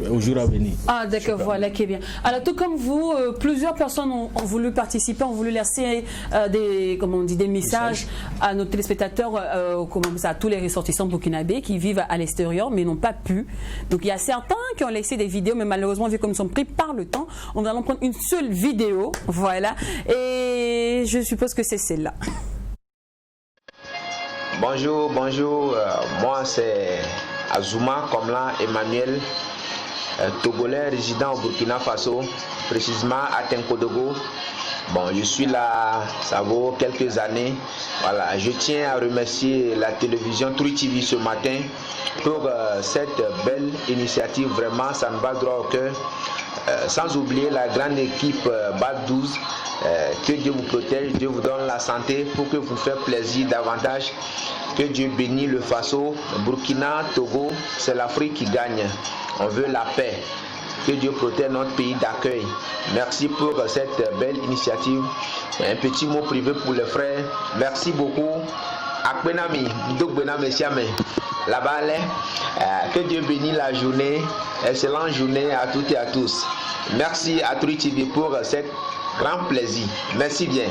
au jour à venir. Ah d'accord, voilà qui est bien. Alors tout comme vous, plusieurs personnes ont voulu participer, ont voulu laisser des messages à nos téléspectateurs, à tous les ressortissants burkinabés qui vivent à l'extérieur mais n'ont pas pu. Donc il y a certains qui ont laissé des vidéos, mais malheureusement vu comme ils sont pris par le temps, on va en prendre une seule vidéo, voilà. Et je suppose que c'est celle-là. Bonjour, moi c'est Azuma Komla Emmanuel, Togolais résident au Burkina Faso, précisément à Tenkodogo. Bon, je suis là, ça vaut quelques années. Voilà, je tiens à remercier la télévision True TV ce matin pour cette belle initiative. Vraiment, ça me va droit au cœur. Sans oublier la grande équipe BAD 12. Que Dieu vous protège, Dieu vous donne la santé pour que vous fassiez plaisir davantage. Que Dieu bénisse le Faso, Burkina, Togo, c'est l'Afrique qui gagne. On veut la paix. Que Dieu protège notre pays d'accueil. Merci pour cette belle initiative. Un petit mot privé pour les frères. Merci beaucoup. Akbenami, là-bas, que Dieu bénisse la journée. Excellente journée à toutes et à tous. Merci à True TV pour cette grand plaisir. Merci bien.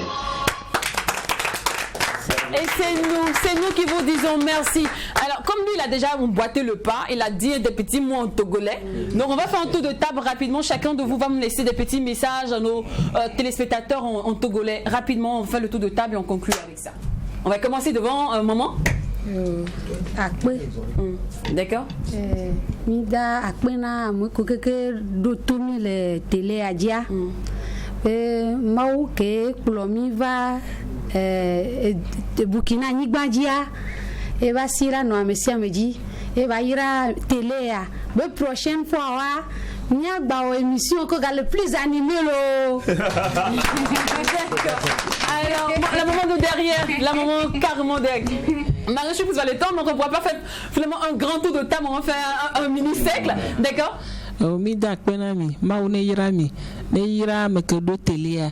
Et c'est nous qui vous disons merci. Alors, comme lui, il a déjà emboîté le pas, il a dit des petits mots en togolais. Donc, on va faire un tour de table rapidement. Chacun de vous va me laisser des petits messages à nos téléspectateurs en togolais. Rapidement, on fait le tour de table et on conclut avec ça. On va commencer devant maman. D'accord. Mida akpena amukokeke do tourner les télé adia. Mau ke kulomi va Burkina Nigbandia et va sira no amesia meji et va ira télé ya. La prochaine fois wa nya gba émission ko le plus animé lo. Alors la maman de derrière, la maman carrément derrière. Marie, je vous allez le temps, donc on ne pourra pas faire finalement un grand tour de table, on va faire un mini-cercle, d'accord? Mida kwenami maune yirami ne yirami ke do telia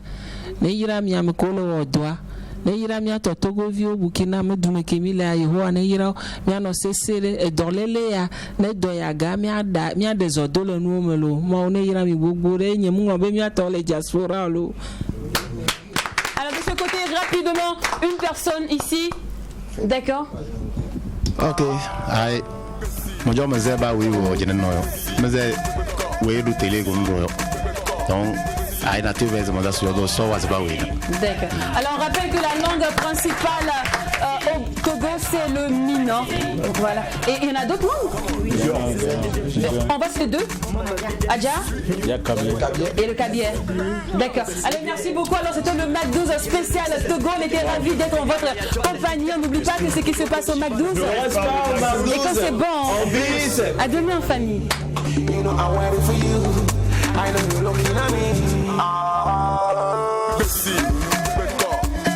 ne yirami am ko lo odwa ne yirami ato Togo vio Burkina me dume ke mi la yeho ne yira mi ano sesere e dorlele ya ne do ya ga mi ada des odolo nu melo maune yirami gbogbo re nyemu ngo be mi ato le diaspora lo. Alors de ce côté rapidement une personne ici, d'accord? OK. Aïe. Mojo meze ba wi wo jene no meze we du télé ko ndo donc ay na tv ze moza so do so was ba wi. D'accord. Alors on rappelle que la langue principale au Togo c'est le Mina. Voilà. Et il y en a d'autres langues? On va sur les deux. Adja? Il y a Kabier. Et le Kabier. D'accord. Allez, merci beaucoup. Alors c'était le Mac 12 spécial Togo. On était ravis d'être en votre compagnie. On n'oublie pas que ce qui se passe au Mac 12. Et quand c'est bon, à demain en famille. I know you're looking at me.